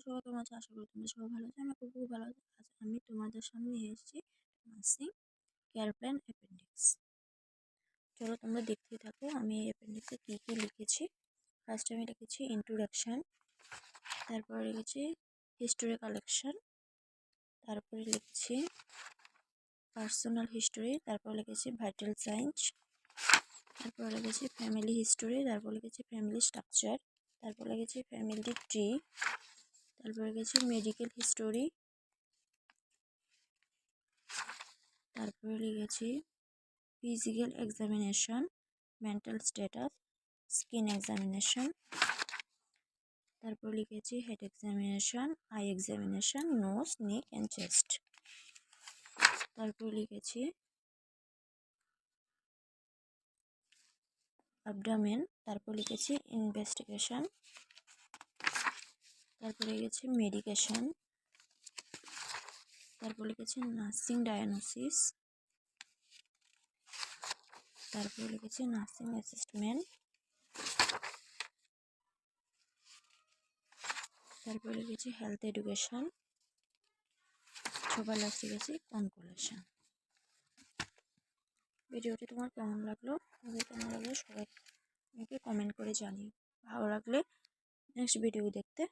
সবাই কেমন আছো? আশা করি তোমরা সবাই ভালো আছো। আমি খুব ভালো আছি। আজ আমি তোমাদের সামনে নিয়ে এসেছি নার্সিং কেয়ার প্ল্যান অ্যাপেন্ডিক্স। চলো তোমরা দেখতে থাকো আমি এই অ্যাপেন্ডিক্সে কী কী লিখেছি। ফার্স্টে আমি লিখেছি ইন্ট্রোডাকশান, তারপরে লিখেছি হিস্টোরি কালেকশন, তারপরে লিখেছি পার্সোনাল হিস্টোরি, তারপর লিখেছি ভাইটাল সাইন্স, তারপর লিখেছি ফ্যামিলি হিস্টোরি, তারপর লিখেছি ফ্যামিলি স্ট্রাকচার, তারপর লিখেছি ফ্যামিলি ট্রি, তারপর লিখেছি মেডিকেল হিস্টোরি, তারপরে লিখেছি physical examination, mental status, skin examination, তারপর লিখেছি head examination, eye examination, nose, neck and chest, তারপর লিখেছি অ্যাবডোমেন, তারপর লিখেছি ইনভেস্টিগেশন, তারপর লিখেছি মেডিকেশন, তারপর লিখেছি নার্সিং ডায়াগনোসিস, তারপর লিখেছি নার্সিং অ্যাসিস্টমেন্ট, তারপর লিখেছি হেলথ এডুকেশন, সবার লাস্টে লিখেছি কনক্লুশন। ভিডিওটি তোমার কেমন লাগলো? সবাই আমাকে কমেন্ট করে জানিও। ভালো লাগলে নেক্সট ভিডিও দেখতে